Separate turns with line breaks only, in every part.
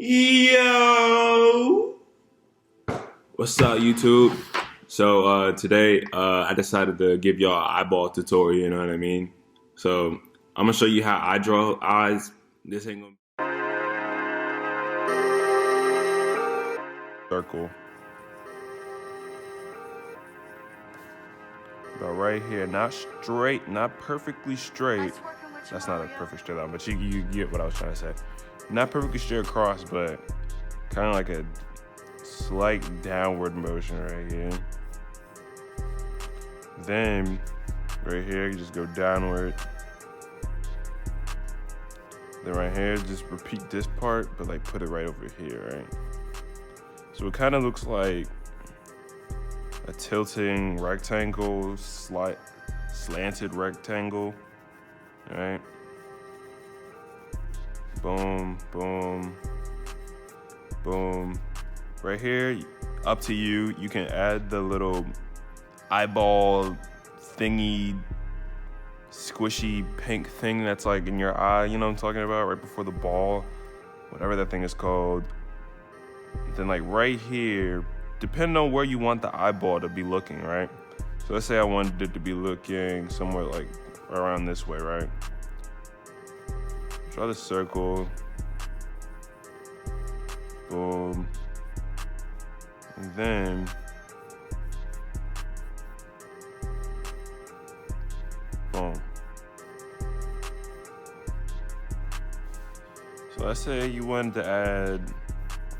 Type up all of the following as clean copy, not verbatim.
Yo! What's up, YouTube? So today I decided to give y'all an eyeball tutorial, you know what I mean? So I'm gonna show you how I draw eyes. This ain't gonna circle. About right here, not straight, not perfectly straight. That's not a perfect straight line, but you get what I was trying to say. Not perfectly straight across, but kind of like a slight downward motion right here. Then right here, you just go downward. Then right here, just repeat this part, but like put it right over here, right? So it kind of looks like a tilting rectangle, slanted rectangle, right? Boom, boom, boom. Right here, up to you. You can add the little eyeball thingy, squishy pink thing that's like in your eye, you know what I'm talking about, right before the ball, whatever that thing is called. Then like right here, depending on where you want the eyeball to be looking, right? So let's say I wanted it to be looking somewhere like around this way, right? Draw the circle, boom, and then boom. So let's say you wanted to add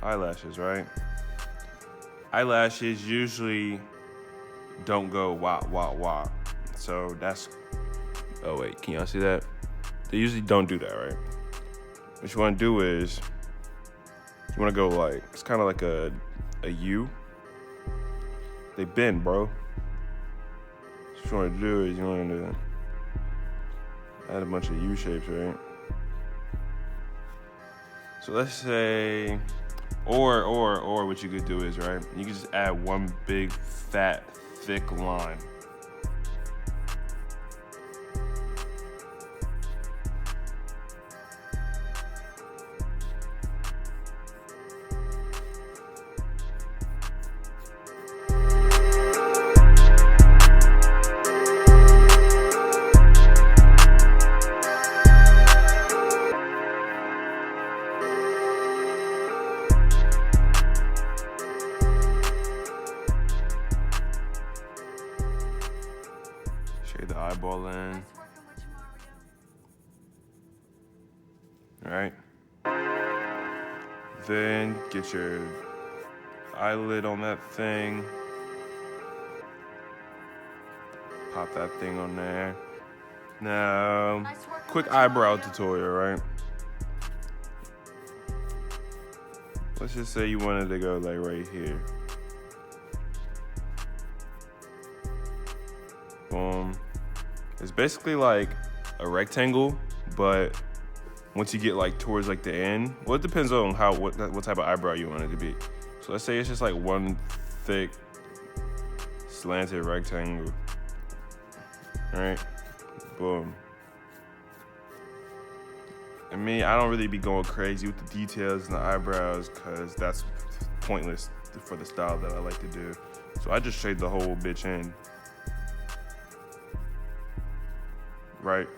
eyelashes, right? Eyelashes usually don't go wah, wah, wah. So that's, oh wait, can y'all see that? They usually don't do that, right? What you wanna do is, you wanna go like, it's kinda like a U. They bend, bro. What you wanna do is you wanna add a bunch of U shapes, right? So let's say, or what you could do is, right, you can just add one big, fat, thick line. Shade the eyeball in. All right. Then get your eyelid on that thing. Pop that thing on there. Now, quick eyebrow tutorial, right? Let's just say you wanted to go like right here. Boom. It's basically like a rectangle, but once you get like towards like the end, well, it depends on what type of eyebrow you want it to be. So let's say it's just like one thick slanted rectangle. All right, boom. I mean, I don't really be going crazy with the details and the eyebrows because that's pointless for the style that I like to do. So I just shade the whole bitch in. Right?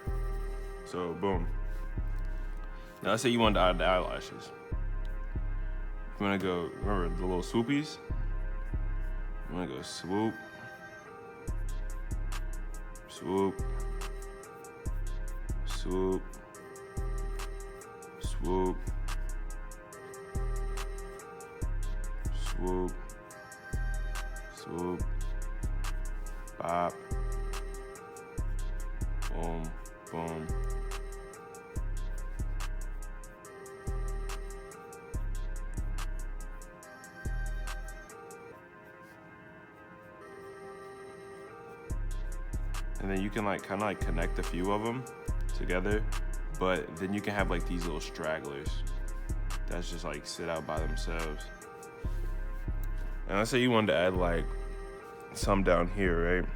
So, boom. Now, let's say you want to add the eyelashes. You want to go, remember the little swoopies? You want to go swoop, swoop, swoop, swoop, swoop, swoop, bop, boom, boom. And then you can like kind of like connect a few of them together, but then you can have like these little stragglers that's just like sit out by themselves. And let's say you wanted to add like some down here, right?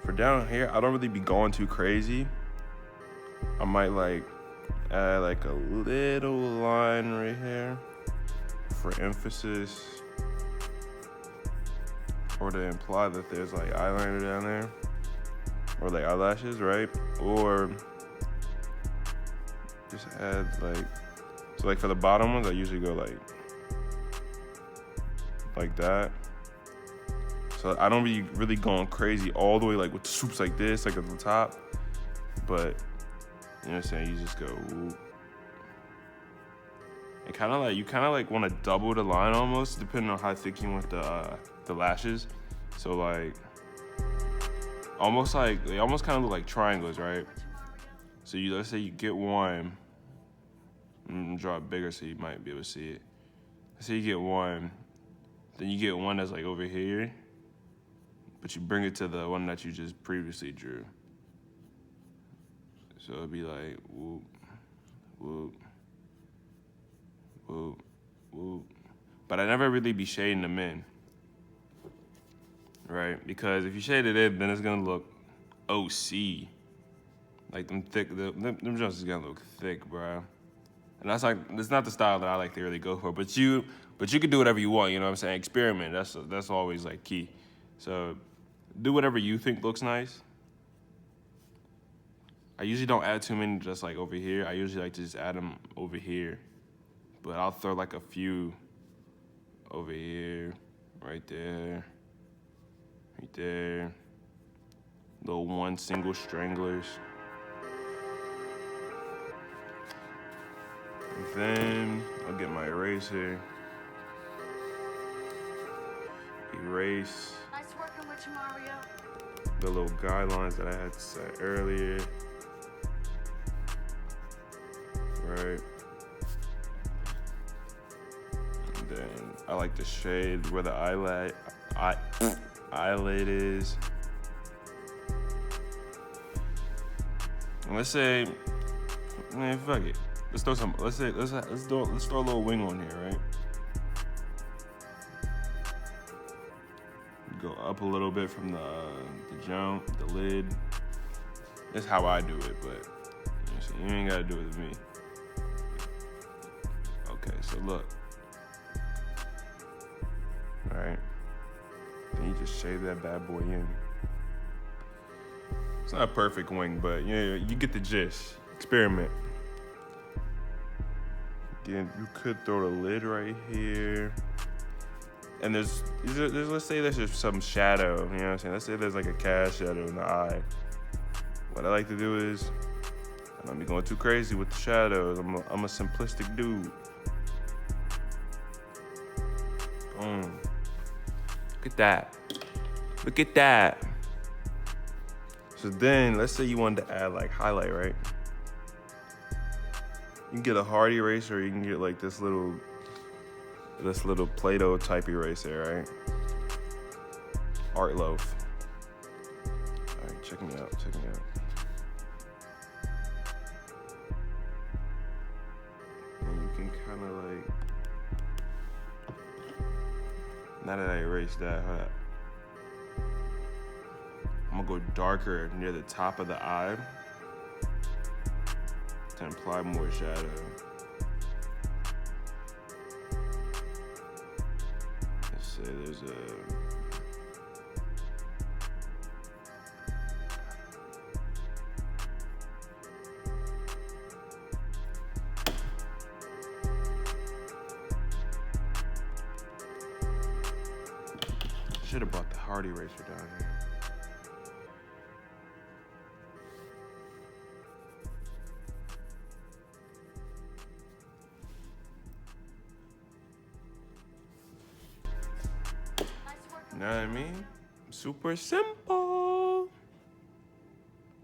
For down here, I don't really be going too crazy. I might like Add like a little line right here for emphasis, or to imply that there's like eyeliner down there, or like eyelashes, right? Or just add like, so like for the bottom ones, I usually go like that. So I don't be really going crazy all the way like with the swoops like this, like at the top. But you know what I'm saying? You just go whoop. And kind of like, you kind of like want to double the line almost, depending on how thick you want the lashes. So like, almost like, they almost kind of look like triangles, right? So you, let's say you get one, I'm gonna draw it bigger so you might be able to see it. Let's say you get one, then you get one that's like over here, but you bring it to the one that you just previously drew. So it'd be like whoop, whoop, whoop, whoop. But I never really be shading them in, right? Because if you shade it in, then it's gonna look OC. Like them thick, them joints is gonna look thick, bro. And that's not the style that I like to really go for. But you can do whatever you want, you know what I'm saying? Experiment, that's always like key. So do whatever you think looks nice. I usually don't add too many just like over here. I usually like to just add them over here. But I'll throw like a few over here, right there, right there. Little one single stranglers. And then I'll get my eraser. Erase.
Nice working with you, Mario.
The little guidelines that I had set earlier. Right. And then I like to shade where the eyelid is. And let's say, man, fuck it. Let's throw some. Let's throw a little wing on here, right? Go up a little bit from the lid. That's how I do it, but you ain't gotta do it with me. Okay, so look. All right. Then you just shade that bad boy in. It's not a perfect wing, but you get the gist. Experiment. Again, you could throw the lid right here. And there's let's say there's just some shadow, you know what I'm saying? Let's say there's like a cast shadow in the eye. What I like to do is, I'm not be going too crazy with the shadows. I'm a simplistic dude. Boom. Look at that. Look at that. So then, let's say you wanted to add like highlight, right? You can get a hard eraser, or you can get like this little Play-Doh type eraser, right? Art loaf. All right, check me out. And you can kind of like, now that I erased that, I'm gonna go darker near the top of the eye to imply more shadow. Let's say there's should have brought the hard eraser down here. You know what I mean? Super simple.